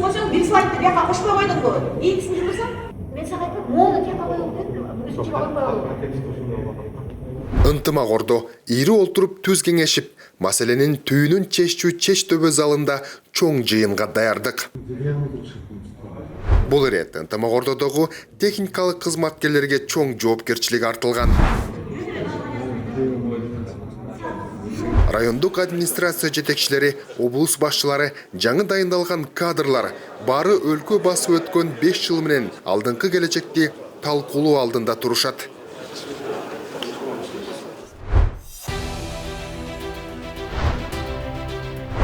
түсінбесең болсаң, бір слайдты бияққа қошпай қойдың ғой. Не түсініп жүрсің? Мен саған айтам, оны тек қойып дедім, үстіне қойып қойып. Ынтымақ орду ири олтуруп түз кеңешип, маселенин түйүнүн чеч төбө залында чоң жыйынга даярдык. Бул ирет ынтымак ордодогу техникалык кызматкерлерге чоң жоопкерчилик артылган. Райондук администрация жетекчилери, облус башчылары, жаңы дайындалган кадрлар бары өлкө басып өткөн 5 жыл менен алдыңкы келечекти талкуулоо алдында турушат.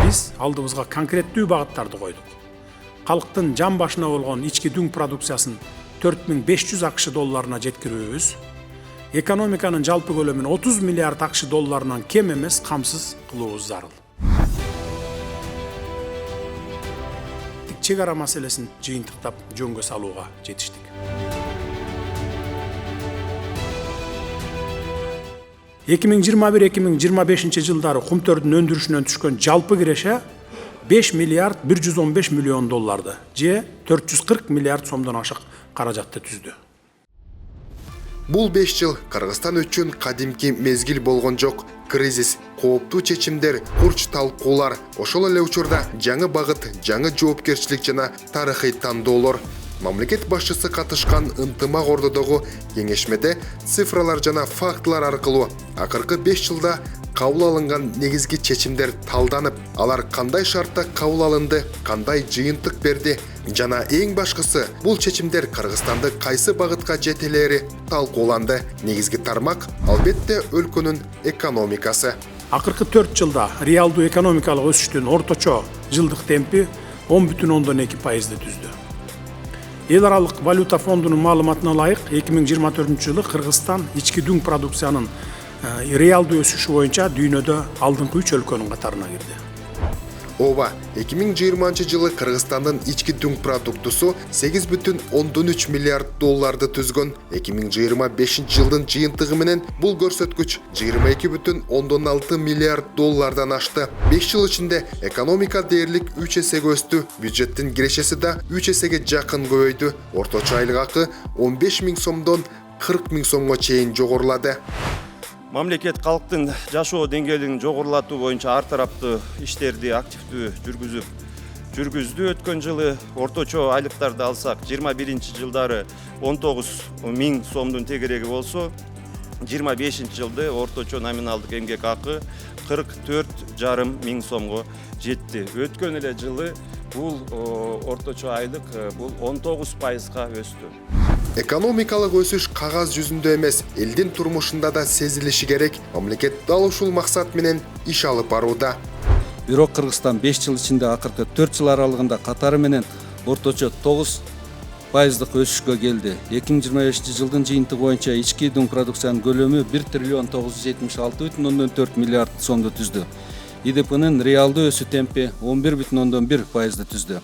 Биз алдыбызга конкреттүү багыттарды койдук. Калктын жан башына болгон ички дүң продукциясын 4500 акш долларына жеткирүүбүз, экономиканын жалпы көлөмүн 30 миллиард акш долларынан кем эмес камсыз кылуубуз зарыл. Чек ара маселесин жыйынтыктап жөнгө салууга жетиштик. 2021-2025 жылдары кумтөрдүн өндүрүшүнөн түшкөн жалпы киреше 5 миллиард 115 миллион долларды же 440 миллиард сомдон ашык каражатты түздү. Бул 5 жыл Кыргызстан үчүн кадимки мезгил болгон жок. Кризис, кооптуу чечимдер, курч талкуулар, ошол эле учурда жаңы багыт, жаңы жоопкерчилик жана тарыхый тандоолор. Мамлекет башчысы катышкан ынтымак ордодогу кеңешмеде цифралар жана фактылар аркылуу акыркы 5 жылда кабыл алынган негизги чечимдер талданып, алар кандай шартта кабыл алынды, кандай жыйынтык берди жана эң башкысы бул чечимдер Кыргызстанды кайсы багытка жетелери талкууланды. Негизги тармак албетте өлкөнүн экономикасы. Акыркы 4 жылда реалдуу экономикалык өсүштүн орточо жылдык темпи 10,2% түздү. Эл аралык валюта фондунун маалыматына ылайык 2024 жылы Кыргызстан ички дүң продукциянын реалдуу өсүшү боюнча дүйнөдө алдыңкы 3 өлкөнүн катарына кирди. Ооба, 2020 жылы Кыргызстандын ички дүң продуктусу 8,3 миллиард долларды түзгөн. 2025 жылдын жыйынтыгы менен бул көрсөткүч 22,6 миллиард доллардан ашты. 5 жыл ичинде экономика дээрлик 3 эсеге өстү, бюджеттин кирешеси да 3 эсеге жакын көбөйдү. Орточо айлык акы 15 000 сомдон 40 000 сомго чейин жогорулады. Мамлекет калктын жашоо деңгээлин жогорулатуу боюнча ар тараптуу иштерди активдүү жүргүздү. Өткөн жылы орточо айлыктарды алсак, 21 жылдары 19 000 сомдун тегереги болсо, 25 жылды орточо номиналдык эмгек акы 44,5 000 сомго жетти. Өткөн эле жылы бул орточо айлык бул 19%га өстү. Экономикалык өсүш кагаз жүзүндө эмес, элдин турмушунда да сезилиши керек. Мамлекет дал ушул максат менен иш алып барууда. Бирок Кыргызстан 5 жыл ичинде акыркы 4 жыл аралыгында катары менен орточо 9% өсүшкө келди. 2025 жылдын жыйынтыгы боюнча ички дүң продукциянын көлөмү 1,976,4 миллиард сомду түздү. ИДПнын реалдуу өсүү темпи 11,1% түздү.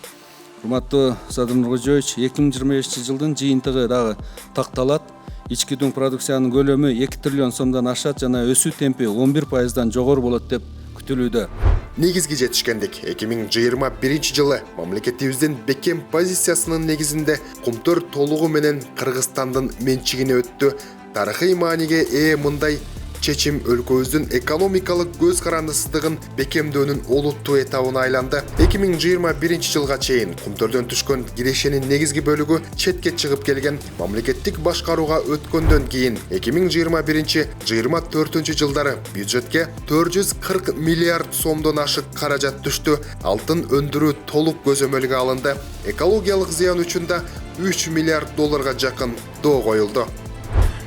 Урматтуу Садыр Нуркожоевич, 2025 жылдын жыйынтыгы дагы такталат. Ички дүң продукциянын көлөмү 2 триллион сомдон ашат жана өсүү темпи 11%дан жогору болот деп күтүлүүдө. Негизги жетишкендик 2021 жылы мамлекетибиздин бекем позициясынын негизинде кумтөр толугу менен Кыргызстандын менчигине өттү. Тарыхый мааниге ээ мындай чечим өлкөбүздүн экономикалык көз карандысыздыгын бекемдөөнүн олуттуу этабына айланды. 2021 жылга чейин кумтөрдөн түшкөн кирешенин негизги бөлүгү четке чыгып келген. Мамлекеттик башкарууга өткөндөн кийин 2021-24 жылдары бюджетке 440 миллиард сомдон ашык каражат түштү. Алтын өндүрүү толук көзөмөлгө алынды. Экологиялык зыян үчүн да 3 миллиард долларга жакын доо коюлду.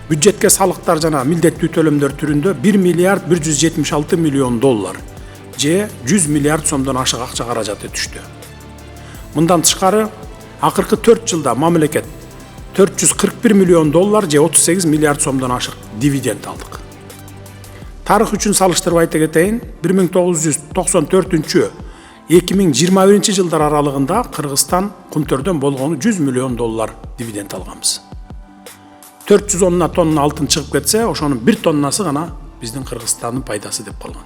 Бюджетке салыктар жана милдеттүү төлөмдөр түрүндө 1 миллиард 176 миллион доллар же 100 миллиард сомдон ашык акча каражаты түштү. Мындан тышкары, акыркы 4 жылда мамлекет 441 миллион доллар же 38 миллиард сомдон ашык дивиденд алдык. Тарых үчүн салыштырып айта кетейин, 1994-2021 жылдар аралыгында Кыргызстан кумтөрдөн болгону 100 миллион доллар дивиденд алганбыз. 410 тонна алтын чыгып кетсе, ошонун 1 тоннасы гана биздин Кыргызстандын пайдасы деп калган.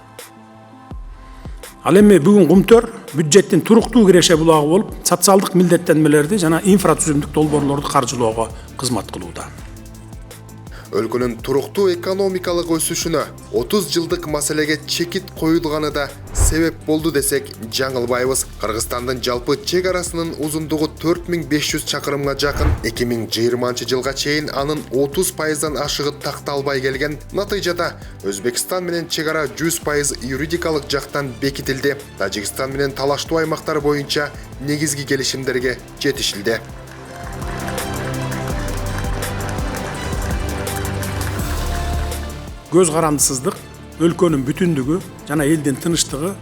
Ал эми бүгүн Кумтөр бюджеттин туруктуу киреше булагы болуп, социалдык милдеттенмелерди жана инфратүзүмдүк долбоорлорду каржылоого кызмат кылууда. Өлкөнүн туруктуу экономикалык өсүшүнө 30 жылдык маселеге чекит коюлганы да себеп болду десек жаңылбайбыз. Кыргызстандын жалпы чек арасынын узундугу 4500 чакырымга жакын. 2020 жылга чейин анын 30%дан ашыгы такталбай келген. Натыйжада Өзбекстан менен чек ара 100% юридикалык жактан бекитилди. Тажикстан менен талаштуу аймактар боюнча негизги келишимдерге жетишилди. Көз карандысыздык, өлкөнүн бүтүндүгү жана элдин тынычтыгы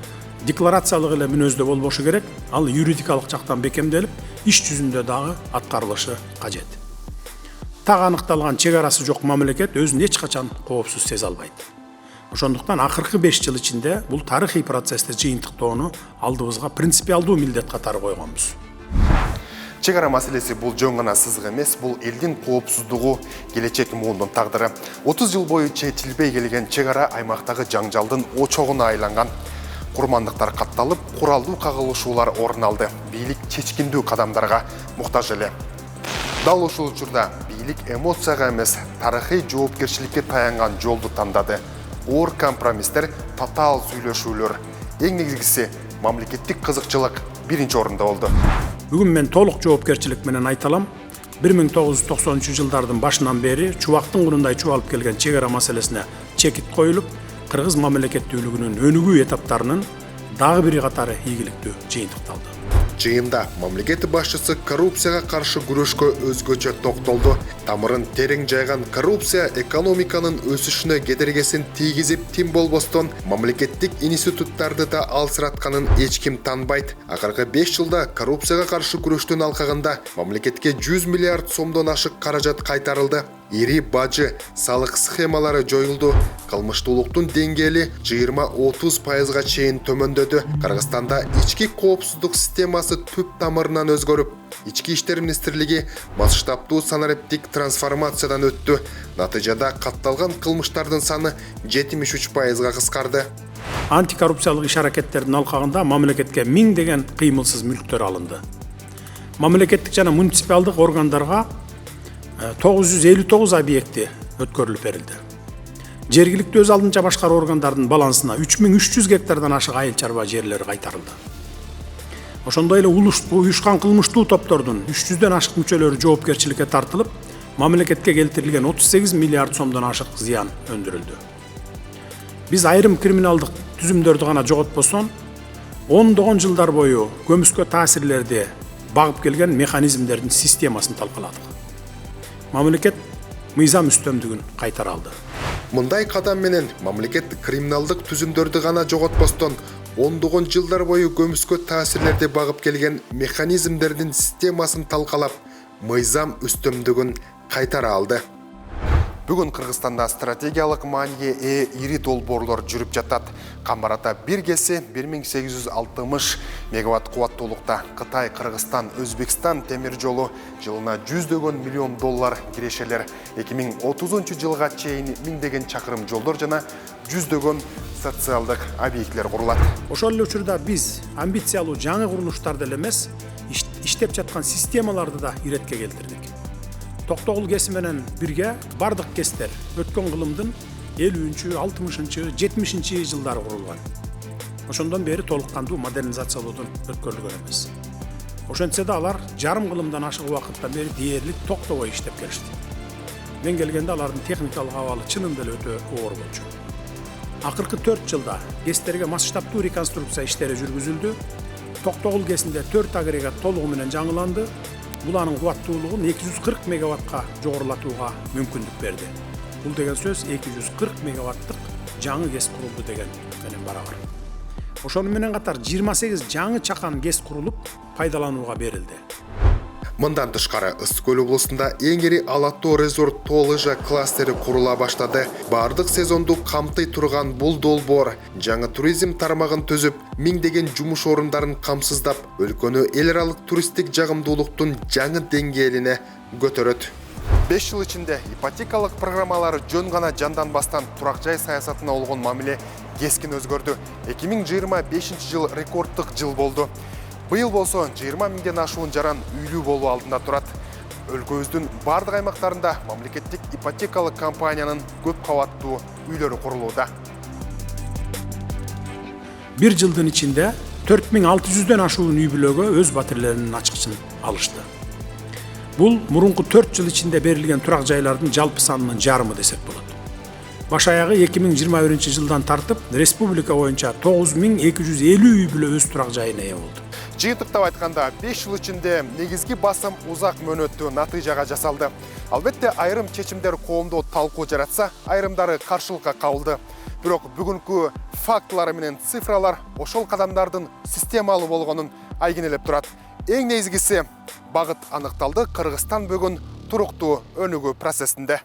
декларациялык эле мүнөздө болбошу керек, ал юридикалык жактан бекемделип, иш жүзүндө дагы аткарылышы кажет. Так аныкталган чек арасы жок мамлекет өзүн эч качан коопсуз сезе албайт. Ошондуктан акыркы 5 жыл ичинде бул тарыхый процессти жыйынтыктоону алдыбызга принципиалдуу милдет катары койгонбуз. Чек ара маселеси бул жөн гана сызык эмес, бул элдин коопсуздугу, келечек муундун тагдыры. 30 жыл бою чечилбей келген чек ара аймактагы жаңжалдын очогуна айланган. Курмандыктар катталып, куралдуу кагылышуулар орун алды. Бийлик чечкиндүү кадамдарга муктаж эле. Дал ушул учурда бийлик эмоцияга эмес, тарыхый жоопкерчиликке таянган жолду тандады. Оор компромисстер, татаал сүйлөшүүлөр. Эң негизгиси мамлекеттик кызыкчылык биринчи орунда болду. Бүгүн мен толук жоопкерчилик менен айта алам. 1990-жылдардын башынан бери чубактын кунундай чубалып келген чек ара маселесине чекит коюлуп, кыргыз мамлекеттүүлүгүнүн өнүгүү этаптарынын дагы бири катары ийгиликтүү жыйынтыкталды. Жыйында мамлекет башчысы коррупцияга каршы күрөшкө өзгөчө токтолду. Тамырын терең жайган коррупция экономиканын өсүшүнө кедергесин тийгизип, тим болбостон мамлекеттик институттарды да алсыратканын эч ким танбайт. Акыркы 5 жылда коррупцияга каршы күрөштүн алкагында мамлекетке 100 миллиард сомдон ашык каражат кайтарылды. Ири бажы, салык схемалары жоюлду. Кылмыштуулуктун деңгээли 20-30%га чейин төмөндөдү. Кыргызстанда ички коопсуздук системасы түп тамырынан өзгөрүп, Ички иштер министрлиги масштабтуу санариптик трансформациядан өттү. Натыйжада катталган кылмыштардын саны 73%га кыскарды. Антикоррупциялык иш-аракеттердин алкагында мамлекетке миңдеген кыймылсыз мүлктөр алынды. Мамлекеттик жана муниципалдык органдарга 959 объекти өткөрүлүп берилди. Жергиликтүү өз алдынча башкаруу органдардын балансына 3300 гектардан ашык айыл чарба жерлери кайтарылды. Ошондой эле уюшкан кылмыштуу топтордун 300дөн ашык мүчөлөрү жоопкерчиликке тартылып, мамлекетке келтирилген 38 миллиард сомдон ашык зыян өндүрүлдү. Биз айрым криминалдык түзүмдөрдү гана жоготпосон, ондогон жылдар бою көмүскө таасирлерди багып келген механизмдердин системасын талкаладык. Мамлекет мыйзам үстөмдүгүн кайтара алды. Мындай кадам менен мамлекет криминалдык түзүмдөрдү гана жоготпостон, ондогон жылдар бою көмүскө таасирлерди багып келген механизмдердин системасын талкалап, мыйзам үстөмдүгүн кайтара алды. Бүгүн Кыргызстанда стратегиялык мааниге ээ ири долбоорлор жүрүп жатат. Камбарата бир кеси 1860 мегаватт кубаттуулукта Кытай, Кыргызстан, Өзбекстан темир жолу жылына $100 миллион кирешелер. 2030 жылга чейин миңдеген чакырым жолдор жана жүздөгөн социалдык объектлер курулат. Ошол эле учурда биз амбициялуу жаңы курулуштарды эле эмес, иштеп жаткан системаларды да иретке келтирдик. Токтогул кеси менен бирге бардык кестер өткөн кылымдын 50-60, 70 жылдары курулган. Ошондон бери толук кандуу модернизациялоодон өткөрүлгөн эмес. Ошентсе да алар жарым кылымдан ашык убакыттан бери дээрлик токтобой иштеп келишти. Мен келгенде алардын техникалык абалы чынында эле өтө оор болчу. Акыркы 4 жылда кестерге масштабтуу реконструкция иштери жүргүзүлдү. Токтогул кесинде 4 агрегат толугу менен жаңыланды. Бул анын кубаттуулугун 240 мегаваттка жогорулатууга мүмкүндүк берди. Бул деген сөз 240 мегаваттык жаңы кес курулду деген менен барабар. Ошону менен катар 28 жаңы чакан кес курулуп пайдаланууга берилди. Мындан тышкары Ысык көл облусунда эң ири Алатоо резорт Толыжа кластери курула баштады. Бардык сезонду камтый турган бул долбоор жаңы туризм тармагын түзүп, миңдеген жумуш орундарын камсыздап, өлкөнү эл аралык туристтик жагымдуулуктун жаңы деңгээлине көтөрөт. 5 жыл ичинде ипотекалык программалары жөн гана жанданбастан турак жай саясатына болгон мамиле кескин өзгөрдү. 2025 жыл рекордтук жыл болду. Быйыл болсо 20 миңден ашуун жаран үйлүү болуу алдында турат. Өлкөбүздүн бардык аймактарында мамлекеттик ипотекалык компаниянын көп кабаттуу үйлөрү курулууда. Bir жылдын ичинде 4600'ден ашуун үй бүлөгө өз батирлеринин ачкычын алышты. Бул мурунку 4 жыл ичинде берилген турак жайлардын жалпы санынын жарымы десек болот. Баш аягы 2021 жылдан тартып, республика боюнча 9250 үй бүлө өз турак жайына ээ болду. Жыйынтыктап айтканда 5 жыл ичинде негизги басым узак мөөнөттүү натыйжага жасалды. Албетте айрым чечимдер коомдо талкуу жаратса, айрымдары каршылыкка кабылды. Бирок бүгүнкү фактылар менен цифралар ошол кадамдардын системалуу болгонун айгинелеп турат. Эң негизгиси багыт аныкталды. Кыргызстан бүгүн туруктуу өнүгүү процессинде.